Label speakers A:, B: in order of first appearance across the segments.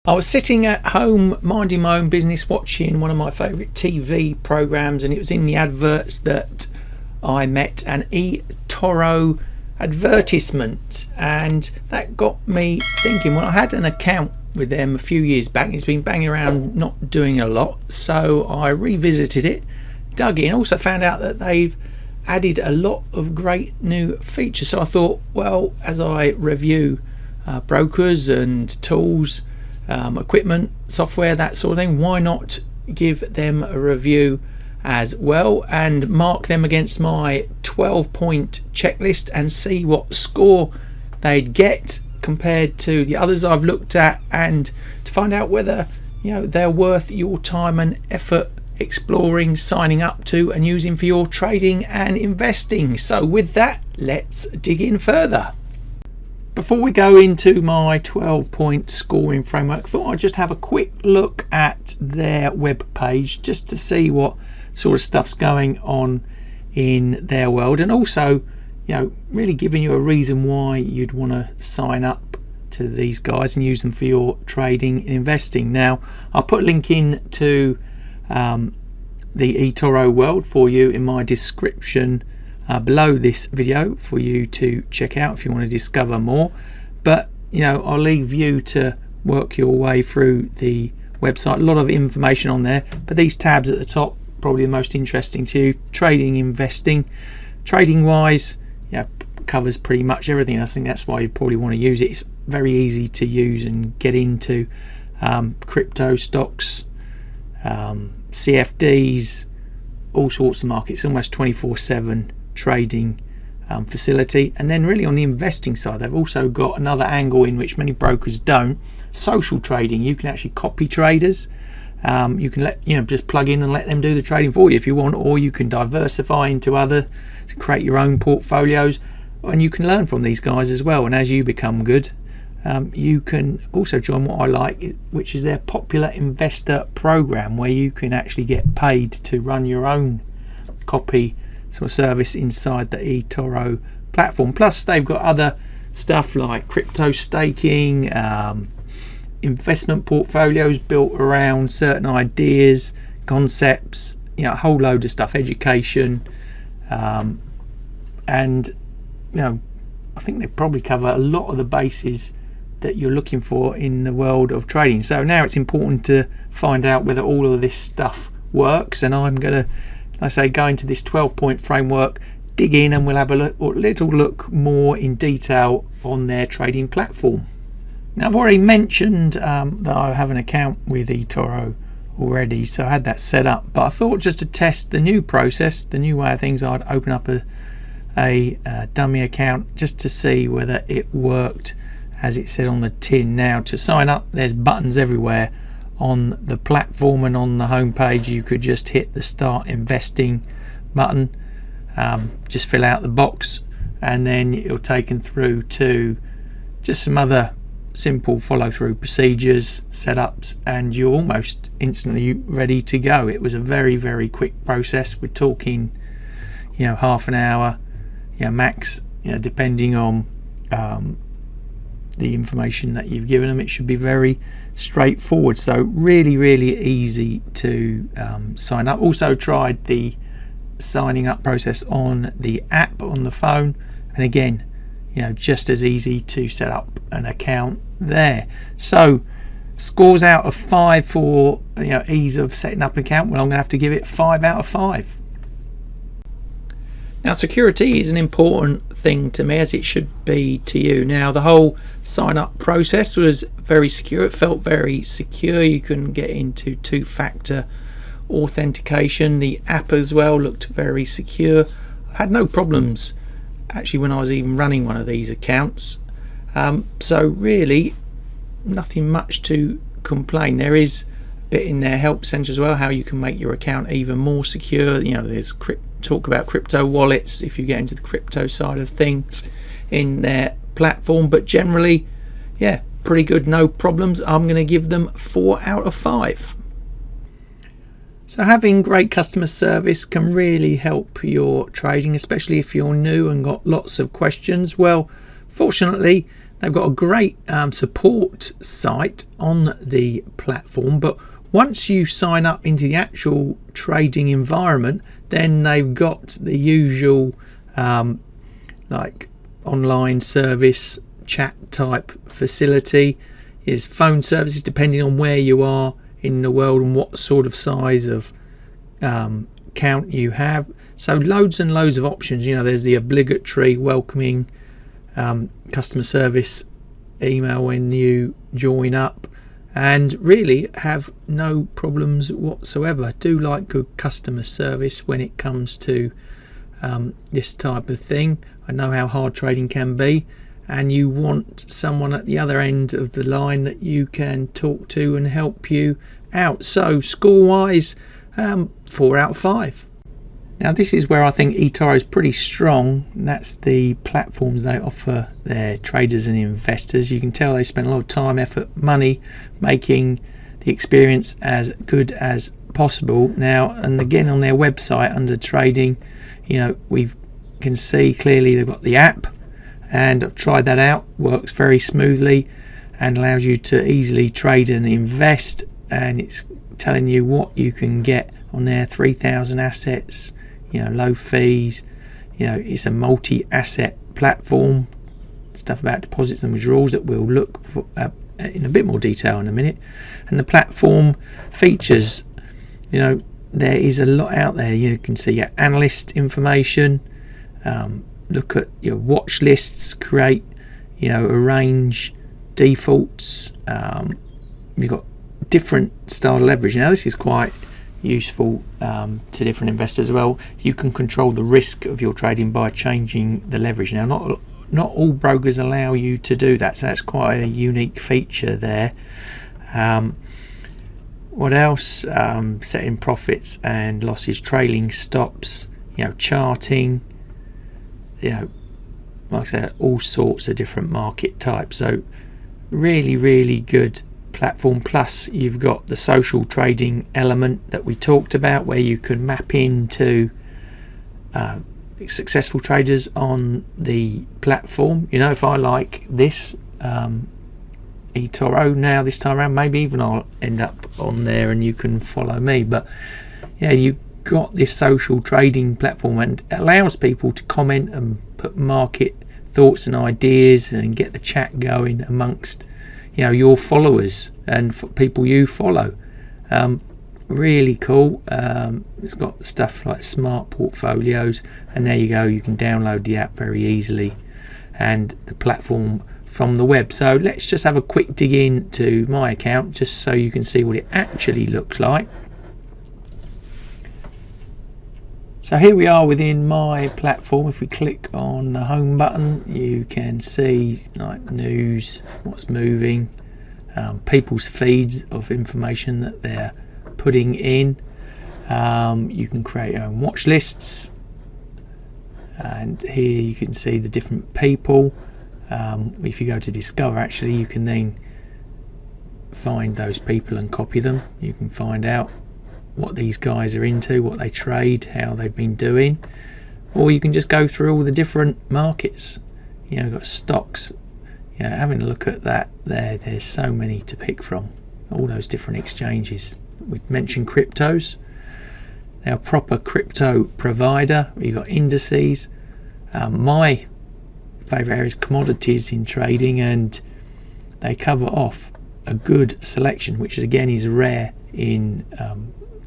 A: I was sitting at home minding my own business, watching one of my favourite TV programmes, and it was in the adverts that I met an eTORO advertisement, and that got me thinking. Well, I had an account with them a few years back. It's been banging around not doing a lot, so I revisited it, dug in, also found out that they've added a lot of great new features. So I thought, well, as I review brokers and tools, equipment, software, that sort of thing, why not give them a review as well and mark them against my 12-point checklist and see what score they'd get compared to the others I've looked at, and to find out whether they're worth your time and effort exploring, signing up to and using for your trading and investing. So with that, let's dig in further. Before we go into my 12-point scoring framework, I thought I'd just have a quick look at their web page just to see what sort of stuff's going on in their world, and also really giving you a reason why you'd want to sign up to these guys and use them for your trading and investing. Now, I'll put a link in to the eTORO world for you in my description below this video for you to check out if you want to discover more, but I'll leave you to work your way through the website. A lot of information on there, but these tabs at the top probably the most interesting to you. Trading, investing, trading wise, covers pretty much everything. I think that's why you probably want to use it. It's very easy to use and get into crypto stocks, CFDs, all sorts of markets, almost 24/7 trading facility. And then really on the investing side, they've also got another angle in which many brokers don't: social trading. You can actually copy traders. You can just plug in and let them do the trading for you if you want, or you can diversify into other, create your own portfolios, and you can learn from these guys as well. And as you become good, you can also join what I like, which is their popular investor program, where you can actually get paid to run your own copy sort of service inside the eTORO platform. Plus they've got other stuff like crypto staking, investment portfolios built around certain ideas, concepts, a whole load of stuff, education, and I think they probably cover a lot of the bases that you're looking for in the world of trading. So now it's important to find out whether all of this stuff works, and I'm going to, like I say, go into this 12-point framework, dig in, and we'll have a little look more in detail on their trading platform. Now, I've already mentioned that I have an account with eTORO already, so I had that set up, but I thought just to test the new process, the new way of things, I'd open up a dummy account just to see whether it worked as it said on the tin. Now, to sign up, there's buttons everywhere on the platform, and on the home page you could just hit the start investing button, just fill out the box, and then you're taken through to just some other simple follow through procedures, setups, and you're almost instantly ready to go. It was a very, very quick process. We're talking half an hour max, depending on the information that you've given them. It should be very straightforward, so really, really easy to sign up. Also tried the signing up process on the app on the phone, and again, just as easy to set up an account there. So scores out of 5 for ease of setting up an account. Well, I'm going to have to give it 5 out of 5. Now, security is an important thing to me, as it should be to you. Now, the whole sign up process was very secure. It felt very secure. You can get into 2-factor authentication. The app as well looked very secure. I had no problems actually when I was even running one of these accounts. So really nothing much to complain. There is a bit in their help center as well, how you can make your account even more secure. There's talk about crypto wallets if you get into the crypto side of things in their platform, but generally, pretty good, no problems. I'm going to give them 4 out of 5. So having great customer service can really help your trading, especially if you're new and got lots of questions. Well, fortunately, They've got a great support site on the platform, but once you sign up into the actual trading environment, then they've got the usual like online service chat type facility. Is phone services depending on where you are in the world and what sort of size of account you have. So loads and loads of options. There's the obligatory welcoming customer service email when you join up, and really have no problems whatsoever. Do like good customer service when it comes to this type of thing. I know how hard trading can be, and you want someone at the other end of the line that you can talk to and help you out. So score wise, 4 out of 5. Now this is where I think eTORO is pretty strong. That's the platforms they offer their traders and investors. You can tell they spend a lot of time, effort, money making the experience as good as possible. Now, and again on their website under trading, we can see clearly they've got the app, and I've tried that out. Works very smoothly and allows you to easily trade and invest, and it's telling you what you can get on there. 3,000 assets, low fees. It's a multi-asset platform. Stuff about deposits and withdrawals that we'll look for in a bit more detail in a minute. And the platform features, there is a lot out there. You can see your analyst information, look at your watch lists, create, arrange defaults. You've got different style of leverage. Now this is quite useful to different investors as well. You can control the risk of your trading by changing the leverage. Now not all brokers allow you to do that, so that's quite a unique feature there. What else? Setting profits and losses, trailing stops, charting, like I said, all sorts of different market types. So really good platform. Plus you've got the social trading element that we talked about, where you can map into successful traders on the platform. If I like this eTORO now this time around, maybe even I'll end up on there and you can follow me. But yeah, you got this social trading platform, and it allows people to comment and put market thoughts and ideas and get the chat going amongst your followers and people you follow. Really cool. It's got stuff like smart portfolios, and there you go, you can download the app very easily and the platform from the web. So let's just have a quick dig into my account just so you can see what it actually looks like. So here we are within my platform. If we click on the home button, you can see like news, what's moving, people's feeds of information that they're putting in. You can create your own watch lists, and here you can see the different people. If you go to discover, actually you can then find those people and copy them. You can find out what these guys are into, what they trade, how they've been doing, or you can just go through all the different markets. You've got stocks, having a look at that there's so many to pick from, all those different exchanges. We mentioned cryptos. They're a proper crypto provider. You've got indices. My favourite area is commodities in trading, and they cover off a good selection, which again is rare in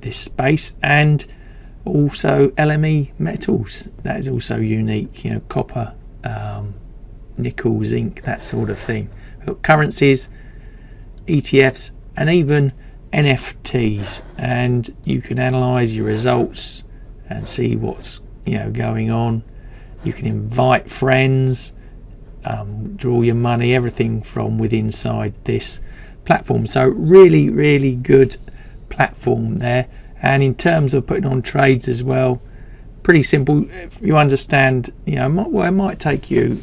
A: this space. And also LME metals, that is also unique, copper, nickel, zinc, that sort of thing. We've got currencies, ETFs, and even NFTs, and you can analyze your results and see what's going on. You can invite friends, draw your money, everything from within inside this platform. So really good platform there. And in terms of putting on trades as well, pretty simple. If you understand, it might take you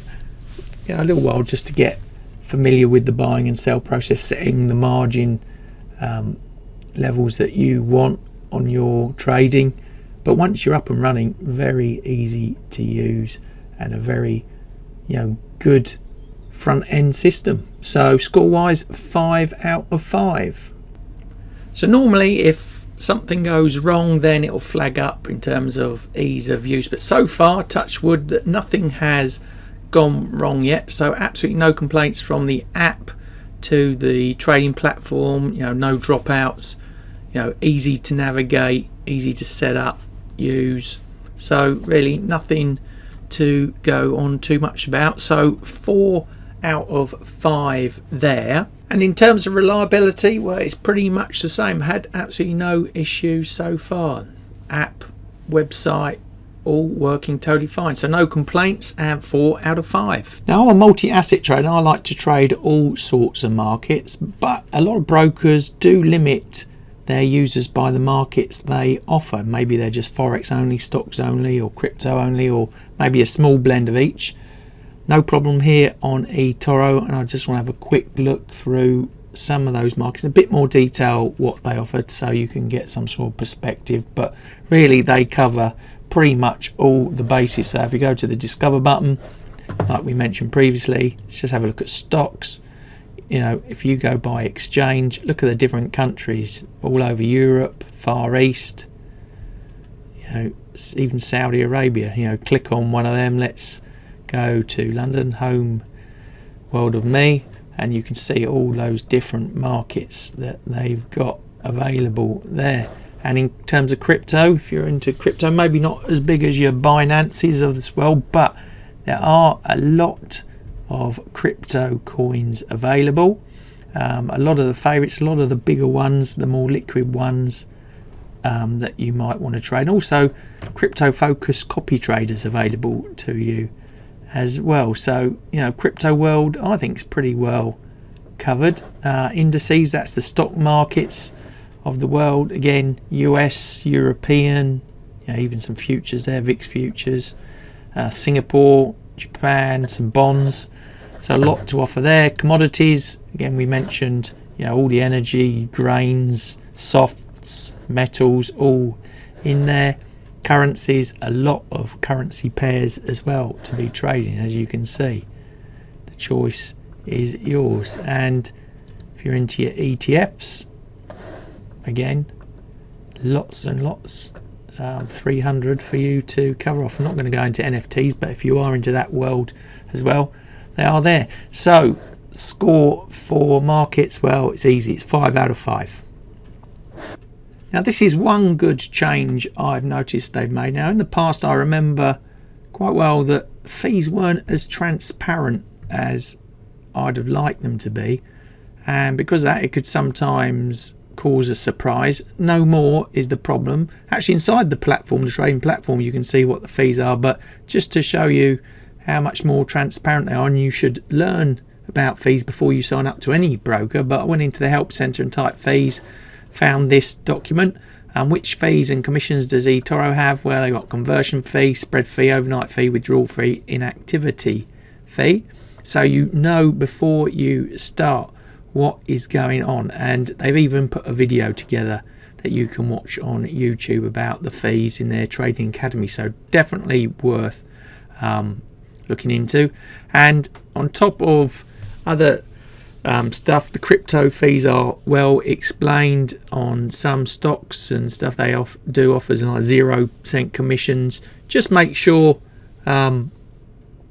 A: a little while just to get familiar with the buying and sell process, setting the margin levels that you want on your trading. But once you're up and running, very easy to use, and a very good front end system. So score wise, 5 out of 5. So normally if something goes wrong, then it'll flag up in terms of ease of use, but so far, touch wood, that nothing has gone wrong yet. So absolutely no complaints from the app to the trading platform, no dropouts, easy to navigate, easy to set up, use. So really nothing to go on too much about. So 4 out of 5 there. And in terms of reliability, well, it's pretty much the same. Had absolutely no issues so far. App, website, all working totally fine. So no complaints, and 4 out of 5. Now, I'm a multi-asset trader. I like to trade all sorts of markets, but a lot of brokers do limit their users by the markets they offer. Maybe they're just Forex only, stocks only, or crypto only, or maybe a small blend of each. No problem here on eToro, and I just want to have a quick look through some of those markets in a bit more detail, what they offered, so you can get some sort of perspective. But really they cover pretty much all the bases. So if you go to the discover button, like we mentioned previously, let's just have a look at stocks. If you go by exchange, look at the different countries all over Europe, Far East, even Saudi Arabia. Click on one of them. Let's go to London, home world of me, and you can see all those different markets that they've got available there. And in terms of crypto, if you're into crypto, maybe not as big as your Binances of this world, but there are a lot of crypto coins available. A lot of the favorites, a lot of the bigger ones, the more liquid ones that you might want to trade. And also crypto focused copy traders available to you as well. So crypto world, I think, is pretty well covered. Indices, that's the stock markets of the world. Again, US, European, even some futures there, VIX futures, Singapore, Japan, some bonds. So a lot to offer there. Commodities, again, we mentioned all the energy, grains, softs, metals, all in there. Currencies, a lot of currency pairs as well to be trading, as you can see. The choice is yours. And if you're into your ETFs, again, lots and lots, 300 for you to cover off. I'm not going to go into NFTs, but if you are into that world as well, they are there. So score for markets, well, it's easy. It's 5 out of 5. Now, this is one good change I've noticed they've made. Now, in the past, I remember quite well that fees weren't as transparent as I'd have liked them to be, and because of that, it could sometimes cause a surprise. No more is the problem. Actually, inside the platform, the trading platform, you can see what the fees are, but just to show you how much more transparent they are, and you should learn about fees before you sign up to any broker. But I went into the help center and typed fees, found this document. Which fees and commissions does eToro have? Well, they got conversion fee, spread fee, overnight fee, withdrawal fee, inactivity fee. So you know before you start what is going on, and they've even put a video together that you can watch on YouTube about the fees in their trading academy. So definitely worth looking into. And on top of other stuff, the crypto fees are well explained on some stocks and stuff. They do offers like 0% commissions. Just make sure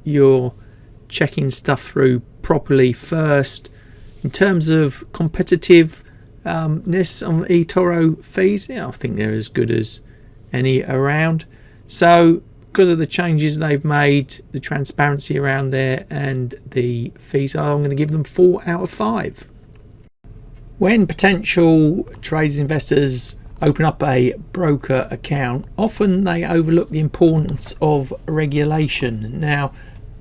A: you're checking stuff through properly first. In terms of competitiveness on eToro fees, I think they're as good as any around. So because of the changes they've made, the transparency around there, and the fees, I'm going to give them 4 out of 5. When potential traders, investors open up a broker account, often they overlook the importance of regulation. Now,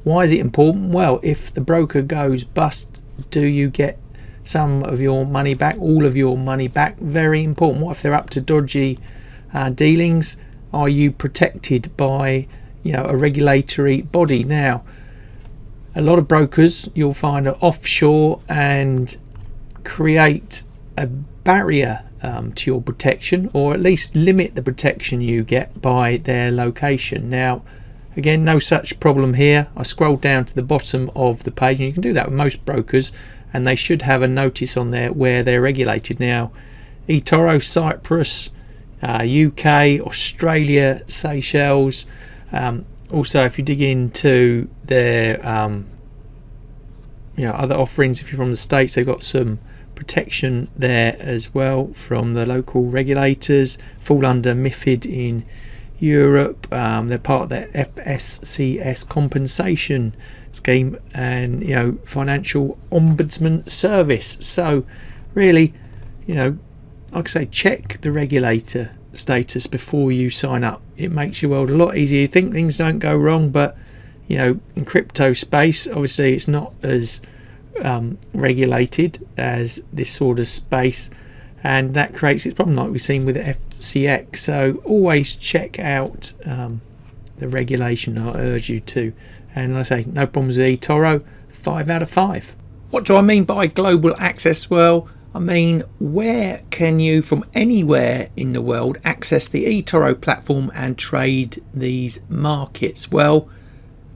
A: why is it important? Well, if the broker goes bust, do you get some of your money back, all of your money back? Very important. What if they're up to dodgy dealings? Are you protected by a regulatory body? Now, a lot of brokers you'll find are offshore and create a barrier to your protection, or at least limit the protection you get by their location. Now, Again, no such problem here. I scrolled down to the bottom of the page, and you can do that with most brokers, and they should have a notice on there where they're regulated. Now, eToro, Cyprus, UK, Australia, Seychelles. Also, if you dig into their other offerings, if you're from the States, they've got some protection there as well from the local regulators. Fall under MiFID in Europe. They're part of their FSCS compensation scheme and financial ombudsman service. So really, like I say, check the regulator status before you sign up. It makes your world a lot easier. You think things don't go wrong, but in crypto space, obviously it's not as regulated as this sort of space, and that creates its problem like we've seen with FCX. So always check out the regulation. I urge you to. And like I say, no problems with eToro. 5 out of 5. What do I mean by global access? Well, I mean, where can you from anywhere in the world access the eToro platform and trade these markets? Well,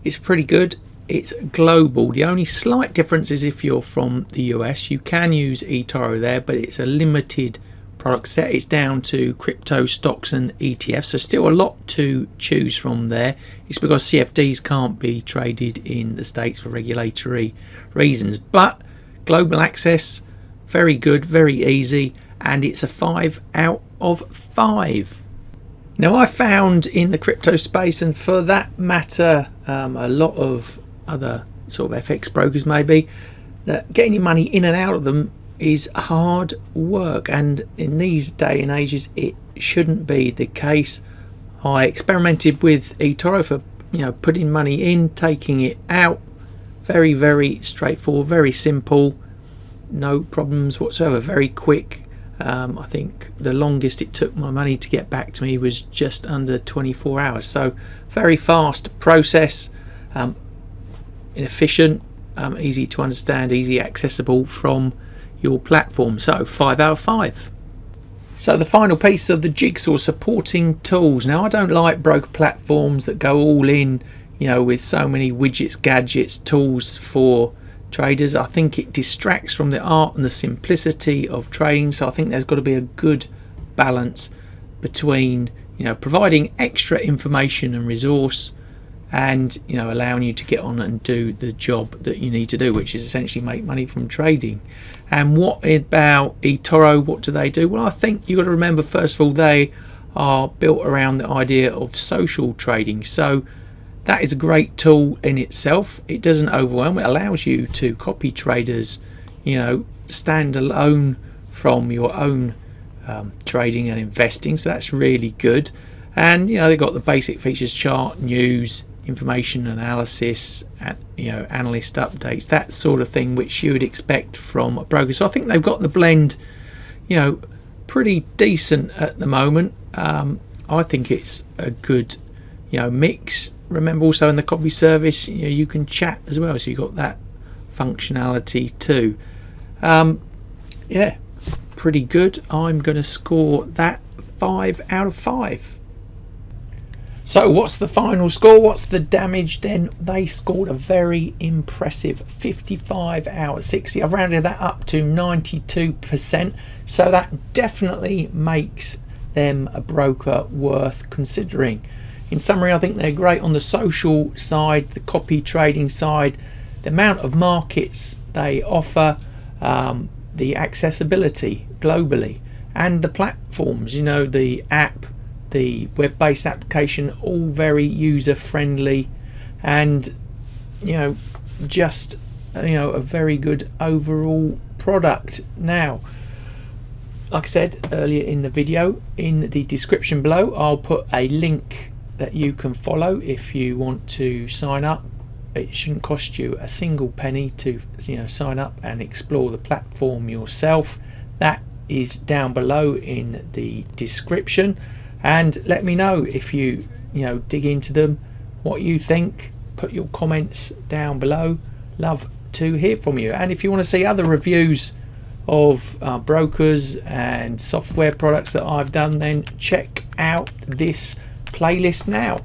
A: it's pretty good. It's global. The only slight difference is if you're from the US, you can use eToro there, but it's a limited product set. It's down to crypto, stocks and ETFs, so still a lot to choose from there. It's because CFDs can't be traded in the States for regulatory reasons, but global access, very good, very easy, and it's a 5 out of 5. Now, I found in the crypto space, and for that matter a lot of other sort of FX brokers maybe, that getting your money in and out of them is hard work, and in these day and ages it shouldn't be the case. I experimented with eToro for putting money in, taking it out. Very, very straightforward, very simple, no problems whatsoever, very quick. I think the longest it took my money to get back to me was just under 24 hours. So very fast process, efficient, easy to understand, easy accessible from your platform. So 5 out of 5. So the final piece of the jigsaw, supporting tools. Now, I don't like broker platforms that go all in with so many widgets, gadgets, tools for traders. I think it distracts from the art and the simplicity of trading. So I think there's got to be a good balance between providing extra information and resource and allowing you to get on and do the job that you need to do, which is essentially make money from trading. And what about eToro? What do they do? Well, I think you've got to remember, first of all, they are built around the idea of social trading. So that is a great tool in itself. It doesn't overwhelm. It allows you to copy traders, stand alone from your own trading and investing. So that's really good. And they've got the basic features: chart, news, information analysis, analyst updates, that sort of thing, which you would expect from a broker. So I think they've got the blend pretty decent at the moment. I think it's a good mix. Remember, also in the copy service, you can chat as well, so you've got that functionality too. Pretty good. I'm going to score that 5 out of 5. So what's the final score? What's the damage then? They scored a very impressive 55 out of 60. I've rounded that up to 92%. So that definitely makes them a broker worth considering. In summary, I think they're great on the social side, the copy trading side, the amount of markets they offer, the accessibility globally, and the platforms, the app, the web-based application, all very user-friendly, and just a very good overall product. Now, like I said earlier in the video, in the description below I'll put a link that you can follow if you want to sign up. It shouldn't cost you a single penny to sign up and explore the platform yourself. That is down below in the description, and let me know if you dig into them, what you think. Put your comments down below. Love to hear from you. And if you want to see other reviews of brokers and software products that I've done, then check out this playlist now.